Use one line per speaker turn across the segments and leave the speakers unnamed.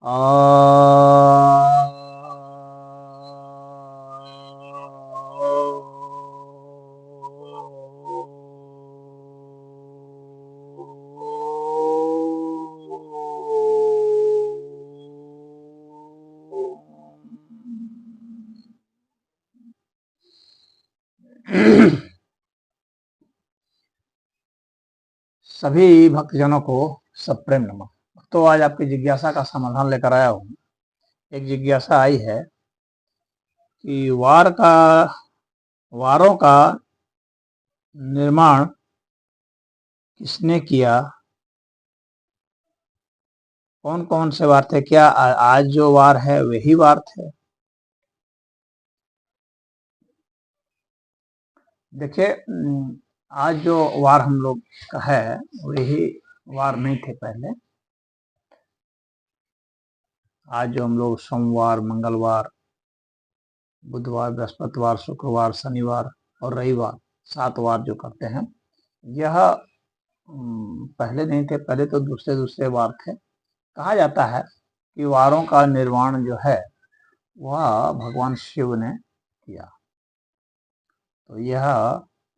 आ सभी भक्तजनों को सप्रेम नमः। तो आज आपकी जिज्ञासा का समाधान लेकर आया हूँ। एक जिज्ञासा आई है कि वारों का निर्माण किसने किया, कौन कौन से वार थे, क्या आज जो वार है वही वार थे? देखिए, आज जो वार हम लोग का है वही वार नहीं थे पहले। आज जो हम लोग सोमवार, मंगलवार, बुधवार, बृहस्पतिवार, शुक्रवार, शनिवार और रविवार 7 वार जो करते हैं, यह पहले नहीं थे। पहले तो दूसरे दूसरे वार थे। कहा जाता है कि वारों का निर्माण जो है वह भगवान शिव ने किया। तो यह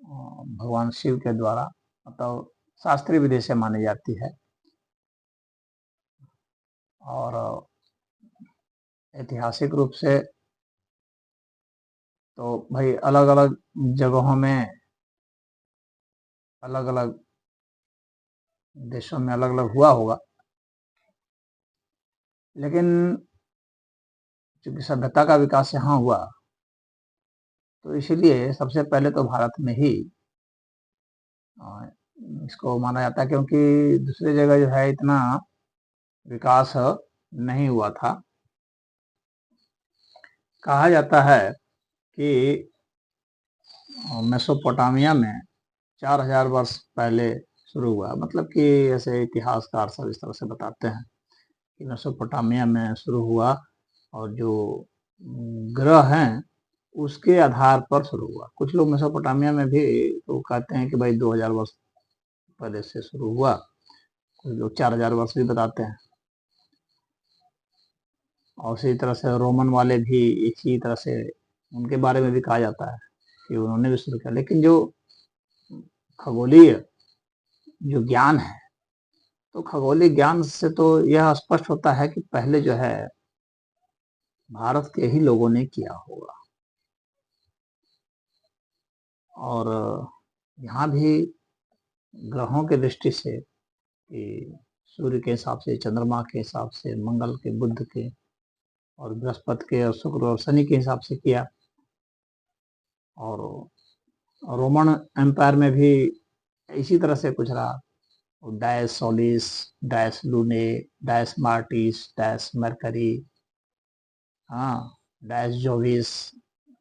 भगवान शिव के द्वारा मतलब शास्त्रीय विधि से मानी जाती है। और ऐतिहासिक रूप से तो भाई अलग अलग जगहों में, अलग अलग देशों में अलग अलग हुआ होगा, लेकिन चूंकि सभ्यता का विकास यहाँ हुआ तो इसीलिए सबसे पहले तो भारत में ही इसको माना जाता है, क्योंकि दूसरी जगह जो है इतना विकास नहीं हुआ था। कहा जाता है कि मेसोपोटामिया में 4000 वर्ष पहले शुरू हुआ। मतलब कि ऐसे इतिहासकार सब इस तरह से बताते हैं कि मेसोपोटामिया में शुरू हुआ और जो ग्रह हैं उसके आधार पर शुरू हुआ। कुछ लोग मेसोपोटामिया में भी तो कहते हैं कि भाई 2000 वर्ष पहले से शुरू हुआ, कुछ लोग 4000 वर्ष भी बताते हैं। और इसी तरह से रोमन वाले भी इसी तरह से उनके बारे में भी कहा जाता है कि उन्होंने भी शुरू किया। लेकिन जो खगोलीय जो ज्ञान है, तो खगोलीय ज्ञान से तो यह स्पष्ट होता है कि पहले जो है भारत के ही लोगों ने किया होगा। और यहाँ भी ग्रहों के दृष्टि से कि सूर्य के हिसाब से, चंद्रमा के हिसाब से, मंगल के, बुध के और बृहस्पति के और शुक्र और शनि के हिसाब से किया। और रोमन एम्पायर में भी इसी तरह से कुछ रहा। डायस सोलिस, डायस लूने, डायस मार्टिस, डायस मरकरी, हाँ, डायस जोविस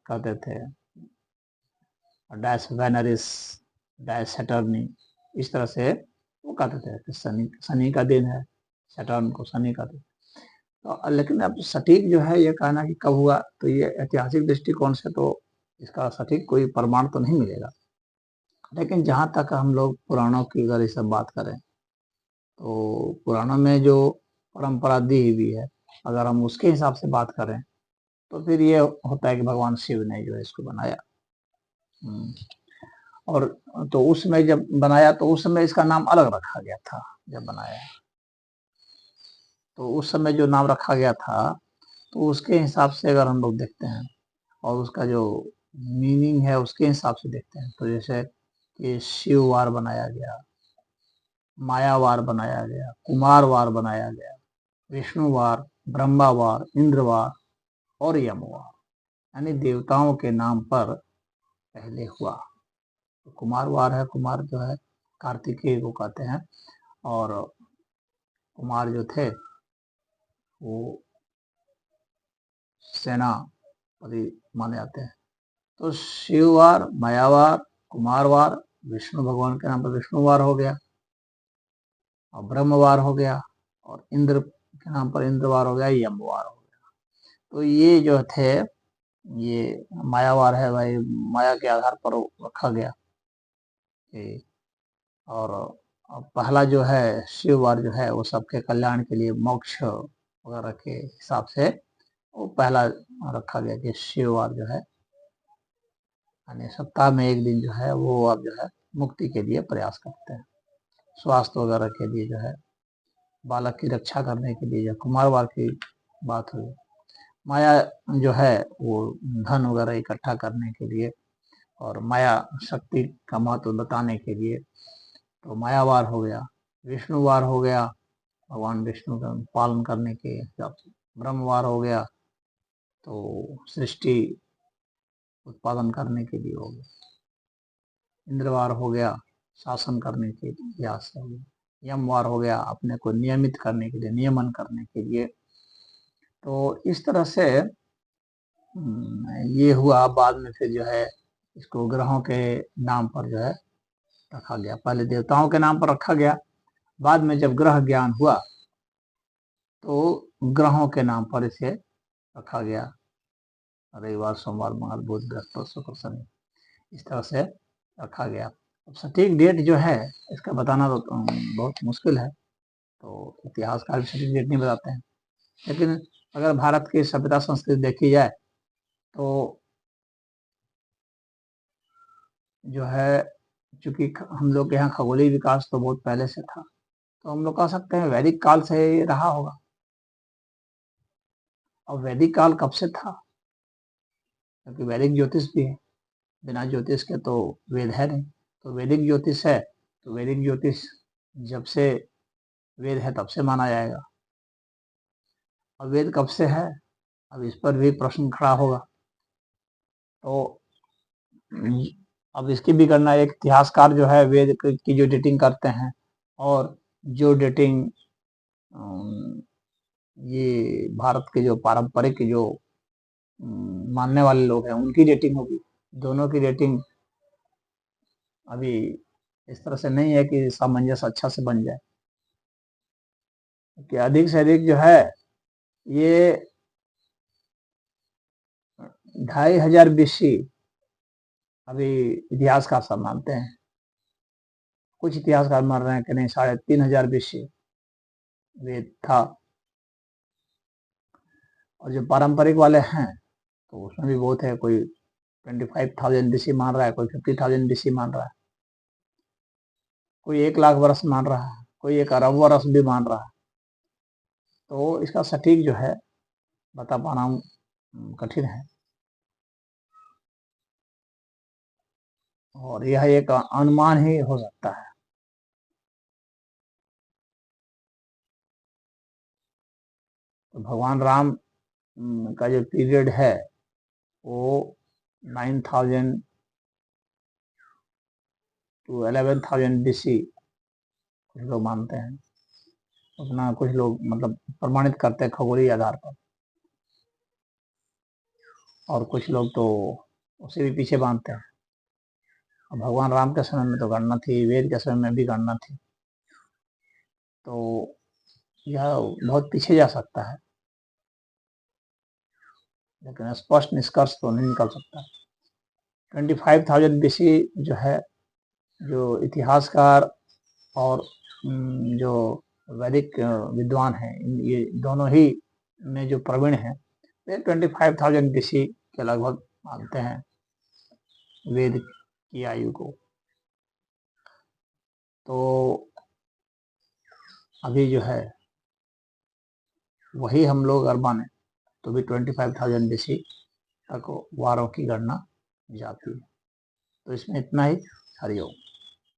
कहते थे, डायस वेनरिस, डायस सैटर्नी, इस तरह से वो कहते थे कि शनि का दिन है, सैटर्न को शनि का दिन। तो लेकिन अब सटीक जो है ये कहना कि कब हुआ, तो ये ऐतिहासिक दृष्टिकोण से तो इसका सटीक कोई प्रमाण तो नहीं मिलेगा। लेकिन जहाँ तक हम लोग पुराणों की अगर ये सब बात करें तो पुराणों में जो परंपरा दी हुई है, अगर हम उसके हिसाब से बात करें तो फिर ये होता है कि भगवान शिव ने जो है इसको बनाया। और तो उस समय जब बनाया तो उस समय इसका नाम अलग रखा गया था। जब बनाया तो उस समय जो नाम रखा गया था तो उसके हिसाब से अगर हम लोग देखते हैं और उसका जो मीनिंग है उसके हिसाब से देखते हैं, तो जैसे कि शिववार बनाया गया, मायावार बनाया गया, कुमारवार बनाया गया, विष्णुवार, ब्रह्मावार, इंद्रवार और यमवार, यानी देवताओं के नाम पर पहले हुआ। तो कुमारवार है, कुमार जो है कार्तिकेय को कहते हैं। और कुमार जो थे वो सेनापति माने जाते हैं। तो शिववार, मायावार, कुमारवार, विष्णु भगवान के नाम पर विष्णुवार हो गया, और ब्रह्मवार हो गया, और इंद्र के नाम पर इंद्रवार हो गया, यमवार हो गया। तो ये जो थे ये मायावार है भाई, माया के आधार पर रखा गया। और पहला जो है शिववार जो है वो सबके कल्याण के लिए, मोक्ष वगैरह के हिसाब से वो पहला रखा गया कि शिववार जो है यानी सप्ताह में एक दिन जो है वो आप जो है मुक्ति के लिए प्रयास करते हैं, स्वास्थ्य वगैरह के लिए जो है, बालक की रक्षा करने के लिए, या कुमारवार की बात हुई, माया जो है वो धन वगैरह इकट्ठा करने के लिए और माया शक्ति का महत्व बताने के लिए, तो मायावार हो गया। विष्णुवार हो गया, भगवान विष्णु का पालन करने के हिसाब से। ब्रह्मवार हो गया, तो सृष्टि उत्पादन करने के लिए हो गया। इंद्रवार हो गया, शासन करने के लिहाज से हो गया। यमवार हो गया, अपने को नियमित करने के लिए, नियमन करने के लिए। तो इस तरह से ये हुआ। बाद में फिर जो है इसको ग्रहों के नाम पर जो है रखा गया। पहले देवताओं के नाम पर रखा गया, बाद में जब ग्रह ज्ञान हुआ तो ग्रहों के नाम पर इसे रखा गया। रविवार, सोमवार, मंगल, बुध, बृहस्पति, शुक्र, शनि, इस तरह से रखा गया। अब सटीक डेट जो है इसका बताना तो बहुत मुश्किल है, तो इतिहासकार भी सटीक डेट नहीं बताते हैं। लेकिन अगर भारत की सभ्यता संस्कृति देखी जाए तो जो है, चूंकि हम लोग के यहाँ खगोलीय विकास तो बहुत पहले से था, तो हम लोग कह सकते हैं वैदिक काल से रहा होगा। और वैदिक काल कब से था? क्योंकि वैदिक ज्योतिष भी है, बिना ज्योतिष के तो वेद है नहीं। तो वैदिक ज्योतिष है, तो वैदिक ज्योतिष जब से वेद है तब से माना जाएगा। और वेद कब से है, अब इस पर भी प्रश्न खड़ा होगा। तो अब इसकी भी गणना एक इतिहासकार जो है वेद की जो डेटिंग करते हैं, और जो डेटिंग ये भारत के जो पारंपरिक जो मानने वाले लोग हैं उनकी डेटिंग होगी। दोनों की डेटिंग अभी इस तरह से नहीं है कि सामंजस्य अच्छा से बन जाए, कि अधिक से अधिक जो है ये 2500 BC अभी इतिहासकार सब मानते हैं। कुछ इतिहासकार मान रहे हैं कि नहीं, 3500 BC वेद था। और जो पारंपरिक वाले हैं तो उसमें भी बहुत है, कोई 25,000 BC मान रहा है, कोई 50,000 BC मान रहा है, कोई 1 लाख वर्ष मान रहा है, कोई 1 अरब वर्ष भी मान रहा है। तो इसका सटीक जो है बता पाना कठिन है, और यह एक अनुमान ही हो सकता है। तो भगवान राम का जो पीरियड है वो 9,000 to 11,000 BC कुछ लोग मानते हैं, उतना कुछ लोग मतलब प्रमाणित करते हैं खगोलीय आधार पर, और कुछ लोग तो उसे भी पीछे बांधते हैं। और भगवान राम के समय में तो गणना थी, वेद के समय में भी गणना थी, तो यह बहुत पीछे जा सकता है, लेकिन स्पष्ट निष्कर्ष तो नहीं निकल सकता। 25,000 BC जो है, जो इतिहासकार और जो वैदिक विद्वान हैं, ये दोनों ही में जो प्रवीण हैं, वे 25,000 BC के लगभग मानते हैं वेद की आयु को। तो अभी जो है वही हम लोग अगर माने तो भी 25,000 BC तक वारों की गणना जाती है। तो इसमें इतना ही। हरिओम।